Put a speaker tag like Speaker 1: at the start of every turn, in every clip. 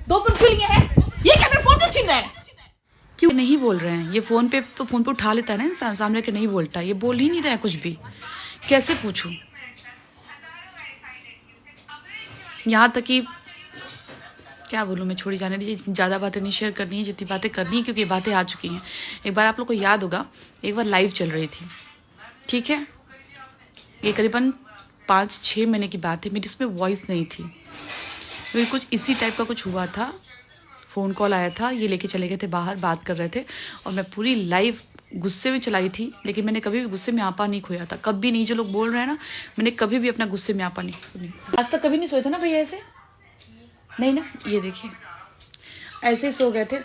Speaker 1: 2 phone क्यों लिए हैं? ये क्या मेरा फोन क्यों छीन रहा है?
Speaker 2: क्यों नहीं बोल रहे हैं? ये फोन पे तो फोन पे उठा लेता है ना इंसान, सामने के नहीं बोलता। ये बोल ही नहीं रहा है कुछ भी, कैसे पूछूं? यहाँ तक कि क्या बोलूँ मैं, छोड़ी जाने दीजिए, ज़्यादा बातें नहीं शेयर करनी है जितनी बातें करनी है, क्योंकि ये बातें आ चुकी हैं। एक बार आप लोग को याद होगा, एक बार लाइव चल रही थी, ठीक है, ये करीबन 5-6 महीने की बात है, मेरी उसमें वॉइस नहीं थी, क्योंकि कुछ इसी टाइप का कुछ हुआ था। फ़ोन कॉल आया था, ये लेके चले गए थे बाहर, बात कर रहे थे, और मैं पूरी लाइव गुस्से में चलाई थी, लेकिन मैंने कभी भी गुस्से में आपा नहीं खोया था, कभी नहीं। जो लोग बोल रहे हैं ना, मैंने कभी भी अपना गुस्से में आपा नहीं। आज तक कभी नहीं सोए थे ना भैया ऐसे? नहीं ना, ये देखिए ऐसे ही सो गए थे,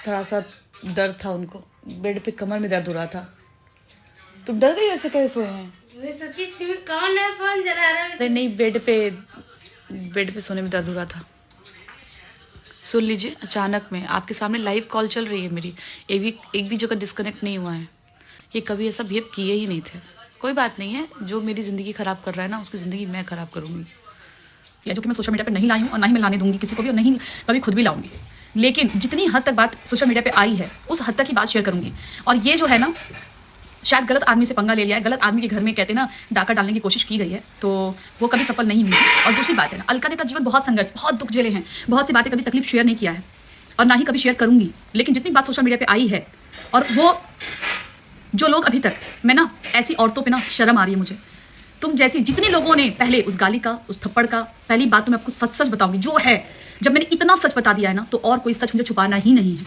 Speaker 2: थोड़ा सा दर्द था उनको, बेड पे कमर में दर्द हो रहा था। तुम डर गई ऐसे कैसे सोए हैं?
Speaker 3: मैं सोची सिम कौन है, फोन जला रहा है।
Speaker 2: अरे नहीं, बेड पे सोने में दर्द हो रहा था। सुन लीजिए, अचानक में आपके सामने लाइव कॉल चल रही है मेरी, एक भी जगह डिस्कनेक्ट नहीं हुआ है। ये कभी ऐसा बिहेव किए ही नहीं थे। कोई बात नहीं है, जो मेरी ज़िंदगी ख़राब कर रहा है ना, उसकी ज़िंदगी मैं ख़राब करूँगी, या जो कि मैं सोशल मीडिया पे नहीं लाई हूँ और ना ही मैं लाने दूंगी किसी को भी, और नहीं कभी खुद भी लाऊंगी। लेकिन जितनी हद तक बात सोशल मीडिया पे आई है, उस हद तक ही बात शेयर करूंगी। और ये जो है ना, शायद गलत आदमी से पंगा ले लिया है, गलत आदमी के घर में कहते ना डाका डालने की कोशिश की गई है, तो वो कभी सफल नहीं हुई। और दूसरी बात है ना, अलका ने अपना जीवन बहुत संघर्ष, बहुत दुख झेले हैं, बहुत सी बातें कभी तकलीफ शेयर नहीं किया है, और ना ही कभी शेयर करूंगी। लेकिन जितनी बात सोशल मीडिया पे आई है, और वो जो लोग अभी तक, मैं ना ऐसी औरतों पे ना शर्म आ रही है मुझे। तुम जैसी जितने लोगों ने पहले उस गाली का, उस थप्पड़ का, पहली बात तो मैं आपको सच सच बताऊंगी, जो है, जब मैंने इतना सच बता दिया है ना, तो और कोई सच मुझे छुपाना ही नहीं है।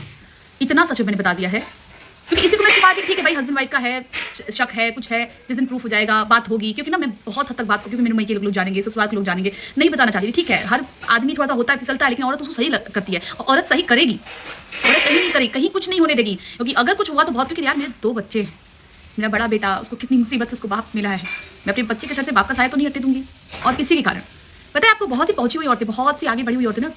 Speaker 2: इतना सच मैंने बता दिया है, क्योंकि इसी को मैं छुपा दी, ठीक है भाई, हस्बैंड वाइफ का है, शक है, कुछ है, जिस दिन प्रूफ हो जाएगा बात होगी। क्योंकि ना मैं बहुत हद तक बात को, क्योंकि मेरे मई के लोग जानेंगे, ससुराल के लोग जानेंगे, नहीं बताना चाहती थी। ठीक है, हर आदमी थोड़ा सा होता है, फिसलता है, लेकिन औरत उसको सही करती है, और औरत सही करेगी, औरत कहीं नहीं करेगी, कहीं कुछ नहीं होने देगी। क्योंकि अगर कुछ हुआ तो बहुत, क्योंकि यार मेरे 2 बच्चे हैं, मेरा बड़ा बेटा, उसको कितनी मुसीबत से उसको बाप मिला है, मैं अपने बच्चे के सर से बाप का साया तो नहीं हटने दूंगी। और किसी के कारण, पता है आपको, बहुत सी पहुंची हुई औरतें, बहुत सी आगे बढ़ी हुई औरतें ना,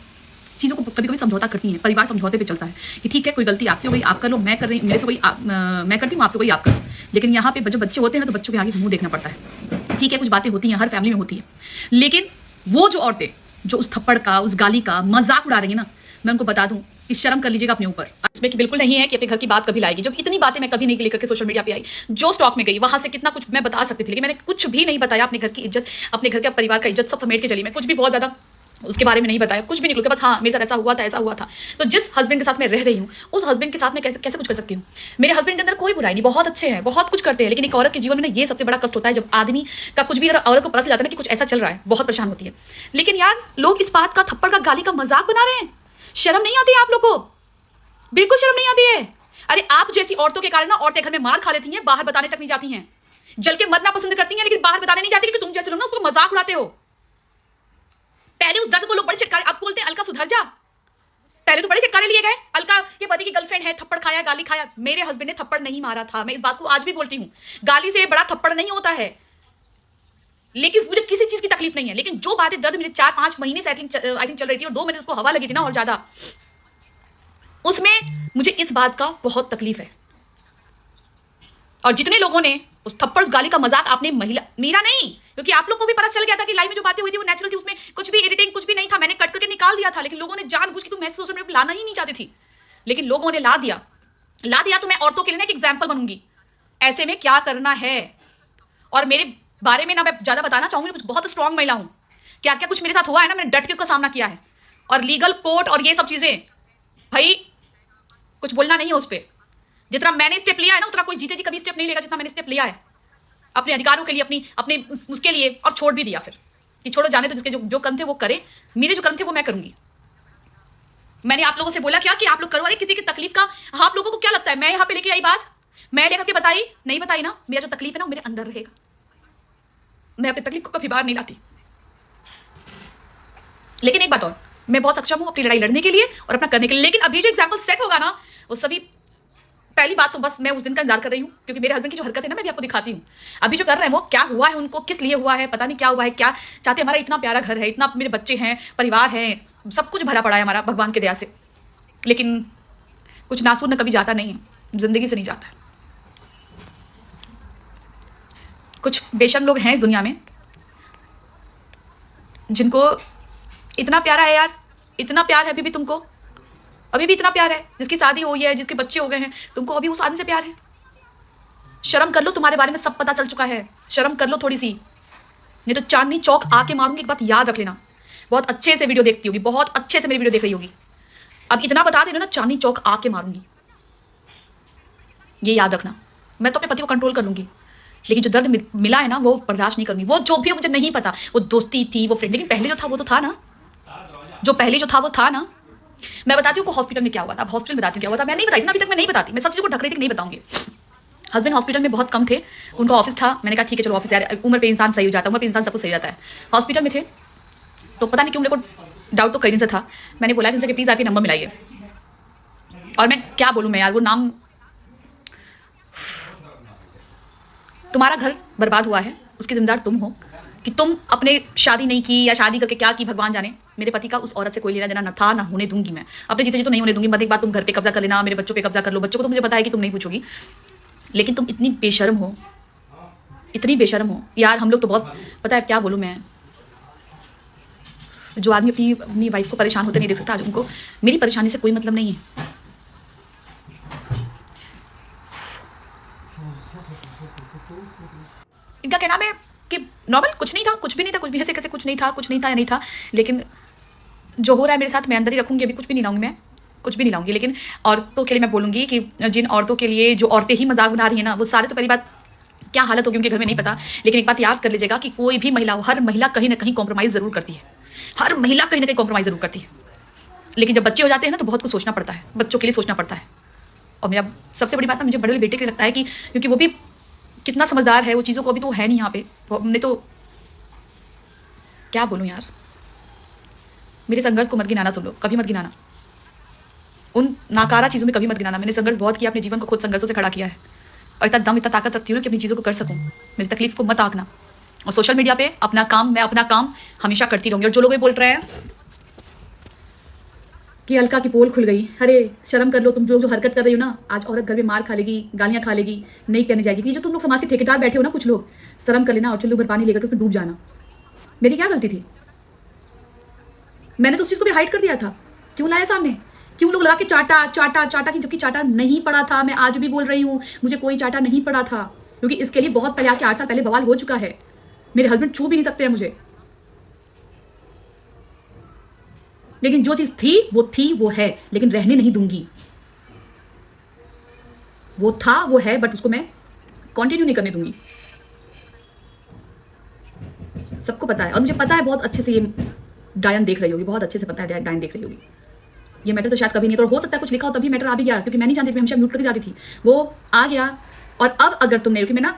Speaker 2: चीज़ों को कभी कभी समझौता करती हैं, परिवार समझौते पे चलता है कि ठीक है, कोई गलती आपसे हो गई, आप कर लो, मैं कर रही, मेरे से कोई मैं करती हूँ, आपसे कोई आप कर लो। लेकिन यहाँ पे जो बच्चे होते हैं ना, तो बच्चों के आगे मुंह देखना पड़ता है। ठीक है, कुछ बातें होती हैं, हर फैमिली में होती है, लेकिन वो जो औरतें जो उस थप्पड़ का, उस गाली का मजाक उड़ा रही है ना, मैं उनको बता दूं कि शर्म कर लीजिएगा अपने ऊपर। इसमें कि बिल्कुल नहीं है कि अपने घर की बात कभी लाएगी। जब इतनी बातें मैं कभी नहीं लेकर के सोशल मीडिया पे आई, जो स्टॉक में गई वहां से कितना कुछ मैं बता सकती थी, लेकिन मैंने कुछ भी नहीं बताया। अपने घर की इज्जत, अपने घर के परिवार का इज्जत सब समेट के चली, मैं कुछ भी बहुत ज्यादा उसके बारे में नहीं बताया, कुछ भी निकल के बस हाँ मेरे साथ ऐसा हुआ था, ऐसा हुआ था। तो जिस हस्बैंड के साथ मैं रह रही हूँ, उस हस्बैंड के साथ मैं कैसे कुछ कर सकती हूँ? मेरे हस्बैंड के अंदर कोई बुराई नहीं, बहुत अच्छे हैं, बहुत कुछ करते हैं, लेकिन एक औरत के जीवन में ना ये सबसे बड़ा कष्ट होता है, जब आदमी का कुछ भी अगर औरत को पता चल जाता है ना कि कुछ ऐसा चल रहा है, बहुत परेशान होती है। लेकिन यार लोग इस बात का, थप्पड़ का, गाली का मजाक बना रहे हैं। शर्म नहीं आती है आप लोग को? बिल्कुल शर्म नहीं आती है। अरे आप जैसी औरतों के कारण ना औरतें घर में मार खा लेती हैं, बाहर बताने तक नहीं जाती हैं, जल के मरना पसंद करती हैं, लेकिन बाहर बताने नहीं जाती, क्योंकि तुम जैसे लोग ना उसको मजाक उड़ाते हो। पहले उस दर्द को लोग बड़े चटकारे, अब बोलते हैं अलका सुधर जा। पहले तो बड़े चटकारे लिए गए, अलका के पति की गर्लफ्रेंड है, थप्पड़ खाया, गाली खाया। मेरे हस्बैंड ने थप्पड़ नहीं मारा था, मैं इस बात को आज भी बोलती हूँ, गाली से बड़ा थप्पड़ नहीं होता है। लेकिन मुझे किसी चीज की तकलीफ नहीं है, लेकिन जो बातें दर्द मेरे 4-5 महीने से आई थिंक चल रही थी, और 2 महीने उसको हवा लगी थी ना और ज्यादा, उसमें मुझे इस बात का बहुत तकलीफ है। और जितने लोगों ने उस थप्पड़, उस गाली का मजाक, आपने मेरा नहीं, क्योंकि आप लोग को भी पता चल गया था कि लाइव में जो बातें हुई थी वो नेचुरल थी, उसमें कुछ भी एडिटिंग कुछ भी नहीं था, मैंने कट करके निकाल दिया था। लेकिन लोगों ने जानबूझ के, मैं सोशल मीडिया पे लाना ही नहीं चाहती थी, लेकिन लोगों ने ला दिया। तो मैं औरतों के लिए ना एक एग्जाम्पल बनूंगी, ऐसे में क्या करना है। और मेरे बारे में ना मैं ज्यादा बताना चाहूंगी, कुछ बहुत स्ट्रांग महिला हूं, क्या क्या कुछ मेरे साथ हुआ है ना, मैंने डट के उसका सामना किया है। और लीगल कोर्ट और ये सब चीजें, भाई कुछ बोलना नहीं है उस पर। जितना मैंने स्टेप लिया है ना, उतना कोई जीते जी कभी स्टेप नहीं लेगा जितना मैंने स्टेप लिया है अपने अधिकारों के लिए, अपने उसके लिए। और छोड़ भी दिया फिर कि छोड़ो, जाने तो, जिसके जो कर्म थे वो करे, मेरे जो कर्म थे वो मैं करूंगी। मैंने आप लोगों से बोला क्या कि आप लोग करो, अरे किसी की तकलीफ का, आप लोगों को क्या लगता है मैं यहाँ पे लेके आई बात, मैं लेकर के बताई नहीं बताई ना, मेरा जो तकलीफ है ना मेरे अंदर रहेगा, मैं अपनी तकलीफ को कभी बाहर नहीं लाती। लेकिन एक बात और, मैं बहुत सक्षम हूं अपनी लड़ाई लड़ने के लिए और अपना करने के लिए। लेकिन अभी जो एग्जाम्पल सेट होगा ना, वो सभी, पहली बात तो बस मैं उस दिन का इंतजार कर रही हूँ, क्योंकि मेरे हस्बैंड की जो हरकत है ना, मैं भी आपको दिखाती हूँ। अभी जो कर रहे हैं वो क्या हुआ है, उनको किस लिए हुआ है, पता नहीं क्या हुआ है, क्या चाहते। हमारा इतना प्यारा घर है, इतना मेरे बच्चे हैं, परिवार है, सब कुछ भरा पड़ा है हमारा भगवान की दया से, लेकिन कुछ नासूर न कभी जाता नहीं है, जिंदगी से नहीं जाता है। कुछ बेशर्म लोग हैं इस दुनिया में, जिनको इतना प्यारा है यार, इतना प्यार है अभी भी तुमको? अभी भी इतना प्यार है? जिसकी शादी हुई है, जिसके बच्चे हो गए हैं, तुमको अभी उस आदमी से प्यार है? शर्म कर लो, तुम्हारे बारे में सब पता चल चुका है। शर्म कर लो थोड़ी सी, नहीं तो चांदनी चौक आके मारूंगी। एक बात याद रख लेना, बहुत अच्छे से वीडियो देखती होगी, बहुत अच्छे से मेरी वीडियो देख रही होगी। अब इतना बता दे ना, चांदनी चौक आके मारूंगी, ये याद रखना। मैं तो अपने पति को कंट्रोल कर लूंगी, लेकिन जो दर्द मिला है ना वो बर्दाश्त नहीं करूंगी। वो जो भी मुझे नहीं पता, वो दोस्ती थी, वो फ्रेंड, लेकिन पहले जो था वो तो था ना, जो पहले जो था वो था ना। मैं बताती हूँ हॉस्पिटल में क्या हुआ था। अब हॉस्पिटल में बताती हूँ क्या हुआ था। मैं नहीं बताई ना, अभी तक मैं नहीं बताती, मैं सब चीज़ को ढक रही थी, नहीं बताऊंगी। हस्बैंड हॉस्पिटल में बहुत कम थे, उनका ऑफिस था। मैंने कहा ठीक है चलो ऑफिस, यार उम्र पे इंसान सही हो जाता है, उम्र पे इंसान सब कुछ सही हो जाता है। हॉस्पिटल में थे तो पता नहीं क्यों मेरे को डाउट तो कहीं से था। मैंने बोला इनसे कि प्लीज़ आपके नंबर मिलाइए। और मैं क्या बोलूँ मैं यार, वो नाम, तुम्हारा घर बर्बाद हुआ है, उसकी जिम्मेदार तुम हो कि तुम अपने शादी नहीं की या शादी करके क्या की भगवान जाने। मेरे पति का उस औरत से कोई लेना देना न था, ना होने दूंगी। मैं अपने जीते जी तो नहीं होने दूंगी। मत एक बात, तुम घर पे कब्जा कर लेना, मेरे बच्चों पे कब्जा कर लो। बच्चों को तो मुझे पता है कि तुम नहीं पूछोगी, लेकिन तुम इतनी बेशर्म हो, इतनी बेशर्म हो यार। हम लोग तो बहुत, पता है क्या बोलूँ मैं, जो आदमी अपनी वाइफ को परेशान होते नहीं देख सकता, आज उनको मेरी परेशानी से कोई मतलब नहीं है। इनका कहना है कि नॉर्मल कुछ नहीं था, कुछ भी नहीं था, कुछ भी ऐसे कैसे कुछ नहीं था, कुछ नहीं था या नहीं था। लेकिन जो हो रहा है मेरे साथ मैं अंदर ही रखूंगी, अभी कुछ भी नहीं लाऊंगी, मैं कुछ भी नहीं लाऊंगी। लेकिन औरतों के लिए मैं बोलूंगी कि जिन औरतों के लिए जो औरतें ही मजाक बना रही है ना, वो सारे, तो पहली बात क्या हालत होगी उनके घर में नहीं पता, लेकिन एक बात याद कर लीजिएगा कि कोई भी महिला हो, हर महिला कहीं ना कहीं कॉम्प्रोमाइज़ जरूर करती है। हर महिला कहीं ना कहीं कॉम्प्रोमाइज़ जरूर करती है, लेकिन जब बच्चे हो जाते हैं ना तो बहुत कुछ सोचना पड़ता है, बच्चों के लिए सोचना पड़ता है। और मेरा सबसे बड़ी बात ना, मुझे बड़े बेटे के लिए लगता है कि क्योंकि वो भी कितना समझदार है, वो चीज़ों को अभी तो है नहीं यहाँ पे। हमने तो क्या बोलूँ यार, मेरे संघर्ष को मत गिनाना तुम लोग, कभी मत गिनाना। उन नाकारा चीज़ों में कभी मत गिनाना। मैंने संघर्ष बहुत किया, अपने जीवन को खुद संघर्षों से खड़ा किया है, और इतना दम, इतना ताकत रखती हूँ कि अपनी चीज़ों को कर सकूँ। मेरी तकलीफ को मत आंकना। और सोशल मीडिया पे अपना काम, मैं अपना काम हमेशा करती रहूँगी। और जो लोग ये बोल रहे हैं कि अलका की पोल खुल गई, अरे शर्म कर लो तुम, जो हरकत कर रही हो ना, आज औरत घर में मार खा लेगी, गालियाँ खा लेगी, नहीं कहने जाएगी। कि जो तुम लोग समाज के ठेकेदार बैठे हो ना, कुछ लोग, शर्म कर लेना और चुल्लू भर पानी लेकर उसमें डूब जाना। मेरी क्या गलती थी? मैंने तो उस चीज़ को भी हाइड कर दिया था। क्यों लाया सामने? क्यों लोग ला के चाटा चाटा चाटा, की जबकि चाटा नहीं पड़ा था। मैं आज भी बोल रही हूँ, मुझे कोई चाटा नहीं पड़ा था, क्योंकि इसके लिए बहुत पहले, आज के 8 साल पहले बवाल हो चुका है। मेरे हस्बैंड छू भी नहीं सकते हैं मुझे। लेकिन जो चीज थी वो है, लेकिन रहने नहीं दूंगी। वो था, वो है, बट उसको मैं कंटिन्यू नहीं करने दूंगी। सबको पता है, और मुझे पता है बहुत अच्छे से, ये डायन देख रही होगी, बहुत अच्छे से पता है डायन देख रही होगी। ये मैटर तो शायद कभी नहीं, तो हो सकता है कुछ लिखा हो तभी मैटर आ भी गया, क्योंकि मैं नहीं जानती, मैं हमेशा म्यूट करके जाती थी, वो आ गया। और अब अगर तुमने, क्योंकि मैं ना,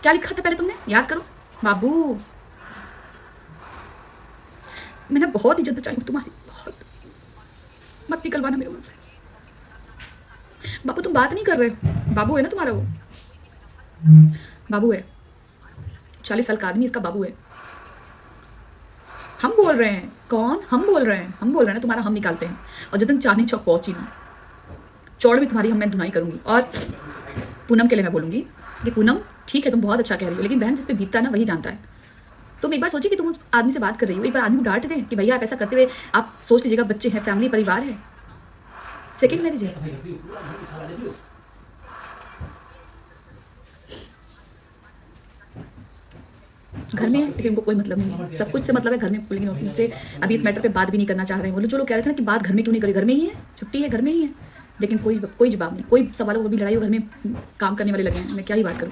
Speaker 2: क्या लिखा था पहले तुमने याद करो बाबू, मैंने बहुत इज्जत बचाई तुम्हारी, बहुत। मत निकलवाना मेरे मुंह से। बाबू तुम बात नहीं कर रहे, बाबू है ना तुम्हारा, वो बाबू है, 40 साल का आदमी, इसका बाबू है। हम बोल रहे हैं, कौन? हम बोल रहे हैं, हम बोल रहे हैं, तुम्हारा हम निकालते हैं। और जब तक चांदनी चौक पहुंची ना, चौड़ भी तुम्हारी मैं धुनाई करूंगी। और पूनम के लिए मैं बोलूंगी कि पूनम ठीक है, तुम बहुत अच्छा कह रही हो, लेकिन बहन जिस पे बीतता है ना वही जानता है। तुम एक बार सोचिए कि तुम उस आदमी से बात कर रही हो, एक बार आदमी को डांट दें कि भैया आप ऐसा करते हुए, आप सोच लीजिएगा बच्चे हैं, फैमिली, परिवार है, सेकंड मैरिज है। घर में है लेकिन उनको कोई मतलब नहीं है, सब कुछ से मतलब है घर में, लेकिन उनसे अभी इस मैटर पे बात भी नहीं करना चाह रहे हैं। वो जो लोग कह रहे थे ना कि बात घर में क्यों नहीं करी, घर में ही है, छुट्टी है, घर में ही है, लेकिन कोई जवाब नहीं, कोई सवालों को भी लड़ाई हो, घर में काम करने वाले लगे हैं। मैं क्या ही बात करूँ,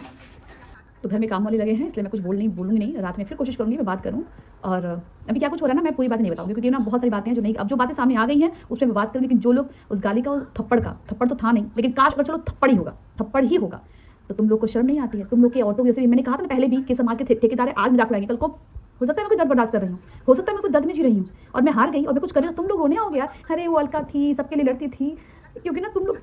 Speaker 2: तो घर में काम वाले लगे हैं, इसलिए मैं कुछ बोलूंगी नहीं। रात में फिर कोशिश करूंगी मैं बात करूं। और अभी क्या कुछ हो रहा है ना, मैं पूरी बात नहीं बताऊंगी, क्योंकि ना बहुत सारी बातें हैं जो नहीं, अब जो बातें सामने आ गई हैं उस पर मैं बात करूंगी। लेकिन जो लोग उस गाली का, थप्पड़ तो था नहीं, लेकिन काश अगर चलो थप्पड़ ही होगा, तो तुम लोग को शर्म नहीं आती है? तुम लोग के औरतों, जैसे मैंने कहा था ना पहले भी कि समाज के ठेकेदार आज मजाक उड़ाएंगे, कल को हो सकता है मैं कोई दर्द बर्दाश्त कर रही हूँ, हो सकता है मैं कोई दर्द में जी रही हूँ और मैं हार गई और मैं कुछ कर रही हूँ, तुम लोग रोने आओगे यार, अरे वो अलका थी, सबके लिए लड़ती थी। क्योंकि ना तुम लोग,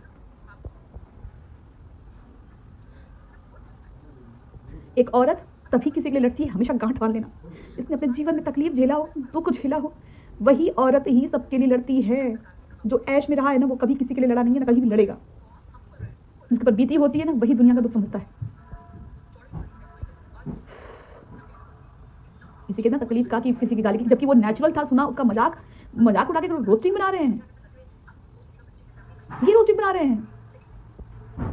Speaker 2: एक औरत तभी किसी के लिए लड़ती है, हमेशा गांठ बांध लेना। इसने अपने जीवन में तकलीफ झेला हो, दुख झेला हो, वही औरत ही सबके लिए लड़ती है। जो ऐश में रहा है ना, वो कभी किसी के लिए लड़ा नहीं है, ना कभी भी लड़ेगा। जिसके पर बीती होती है ना, वही दुनिया का दुख समझता है। किसी के ना तकलीफ का कि किसी की गाली की, जबकि वो नेचुरल था, सुना उसका मजाक उड़ा के रोस्टिंग बना रहे हैं, ये रोस्टिंग बना रहे हैं।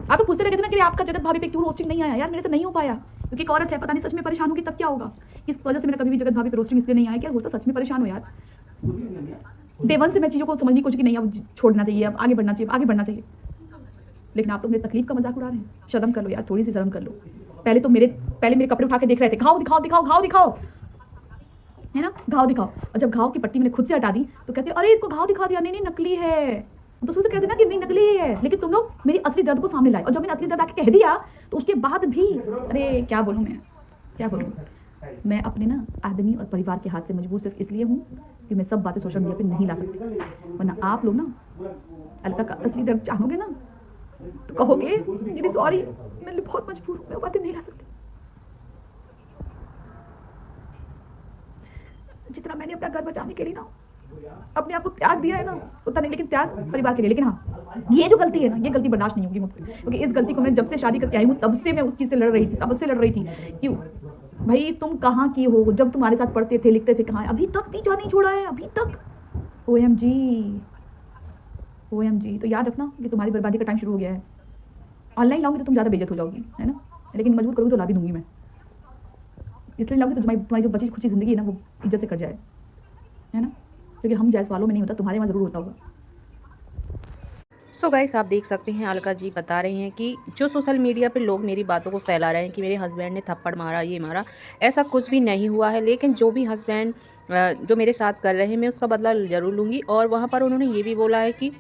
Speaker 2: आप तो पूछते रहे थे ना कि आपका जगत भाभी पे क्यों रोस्टिंग नहीं आया। यार मेरे से नहीं हो पाया, क्योंकि एक औरत है, पता नहीं सच में परेशान होगी तब क्या होगा। इस वजह से मेरा कभी भी जगत भाभी पे रोस्टिंग इसलिए नहीं आया, क्या होता सच में परेशान हो यार। डे वन से मैं चीज़ों को समझने की कोशिश की नहीं, अब छोड़ना चाहिए, अब आगे बढ़ना चाहिए, आगे बढ़ना चाहिए। लेकिन आप लोग मेरी तकलीफ का मजाक उड़ा रहे हैं। शर्म कर लो यार, थोड़ी सी शर्म कर लो। पहले मेरे कपड़े उठा के देख रहे थे, घाव दिखाओ दिखाओ घाव दिखाओ, है ना, घाव दिखाओ। और जब घाव की पट्टी मैंने खुद से हटा दी तो कहते अरे इसको घाव दिखा दिया, नहीं नहीं नकली है। तो शुरू से कहते ना कि नहीं नकली है, लेकिन तुम लोग मेरी असली दर्द को सामने लाए। और जब मैंने असली दर्द आके कह दिया तो उसके बाद भी अरे क्या बोलूँ मैं, क्या बोलूँ। मैं अपने ना आदमी और परिवार के हाथ से मजबूर सिर्फ इसलिए हूँ कि मैं सब बातें सोशल मीडिया पे नहीं ला सकती। वरना आप लोग ना अलका का असली दर्द जानोगे ना तो कहोगे दीदी सॉरी, मैं बहुत मजबूर हूँ, मैं बातें नहीं ला सकती। जितना मैंने अपना घर बचाने के लिए ना अपने आप को त्याग दिया है ना उतना नहीं, लेकिन त्याग परिवार के लिए। लेकिन हाँ, ये जो गलती है ना, ये गलती बर्दाश्त नहीं होगी मुझसे, क्योंकि इस गलती को मैं जब से शादी करके आई हूँ तब से मैं उस चीज़ से लड़ रही थी, तब से लड़ रही थी। क्यों भाई, तुम कहाँ की हो, जब तुम्हारे साथ पढ़ते थे लिखते थे कहाँ, अभी तक पीछा नहीं छोड़ा है, अभी तक। OMG। तो याद रखना कि तुम्हारी बर्बादी का टाइम शुरू हो गया है। ऑनलाइन लाऊंगी तो तुम ज़्यादा बेइज्जत हो जाओगी, है ना, लेकिन मजबूर करूँगी तो ला भी दूंगी मैं। इसलिए लाऊंगी तो तुम्हारी जो बची खुची ज़िंदगी है ना वो इज्जत से कट जाए, है ना, क्योंकि हम जैसे वालों में नहीं होता, तुम्हारे वहाँ ज़रूर होता होगा।
Speaker 4: सो गाइस, आप देख सकते हैं अलका जी बता रहे हैं कि जो सोशल मीडिया पे लोग मेरी बातों को फैला रहे हैं कि मेरे हस्बैंड ने थप्पड़ मारा, ये मारा, ऐसा कुछ भी नहीं हुआ है। लेकिन जो भी हस्बैंड जो मेरे साथ कर रहे हैं, मैं उसका बदला ज़रूर लूँगी। और वहाँ पर उन्होंने ये भी बोला है कि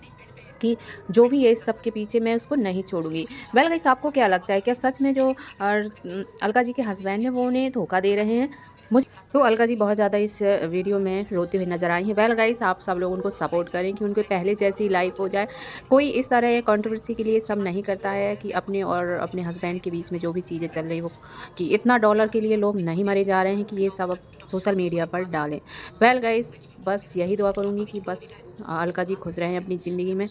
Speaker 4: जो भी है इस सब के पीछे मैं उसको नहीं छोड़ूंगी। वेल गाइस, आपको क्या लगता है, क्या सच में जो अलका जी के हस्बैंड हैं वो उन्हें धोखा दे रहे हैं? मुझे तो अलका जी बहुत ज़्यादा इस वीडियो में रोते हुए नजर आई हैं। वेल गाइस, आप सब लोग उनको सपोर्ट करें कि उनके पहले जैसी लाइफ हो जाए। कोई इस तरह कंट्रोवर्सी के लिए सब नहीं करता है कि अपने और अपने हस्बैंड के बीच में जो भी चीज़ें चल रही वो, कि इतना डॉलर के लिए लोग नहीं मरे जा रहे हैं कि ये सब अब सोशल मीडिया पर डालें। वेल गाइस, बस यही दुआ करूँगी कि बस अलका जी खुश रहें अपनी ज़िंदगी में,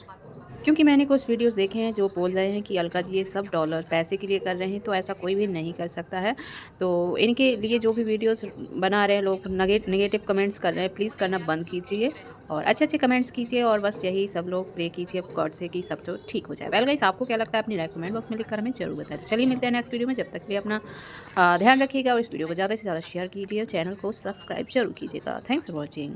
Speaker 4: क्योंकि मैंने कुछ वीडियोस देखे हैं जो बोल रहे हैं कि अलका जी ये सब डॉलर पैसे के लिए कर रहे हैं, तो ऐसा कोई भी नहीं कर सकता है। तो इनके लिए जो भी वीडियोस बना रहे हैं लोग नेगेटिव कमेंट्स कर रहे हैं, प्लीज़ करना बंद कीजिए और अच्छे अच्छे कमेंट्स कीजिए। और बस यही सब लोग प्रे कीजिए गॉड से कि सब तो ठीक हो जाए। वेल गाइस, आपको क्या लगता है अपनी राय कमेंट बॉक्स में लिखकर हमें जरूर बताएं। तो चलिए मिलते हैं नेक्स्ट वीडियो में, जब तक के लिए अपना ध्यान रखिएगा और इस वीडियो को ज़्यादा से ज़्यादा शेयर कीजिए और चैनल को सब्सक्राइब जरूर कीजिएगा। Thanks for watching.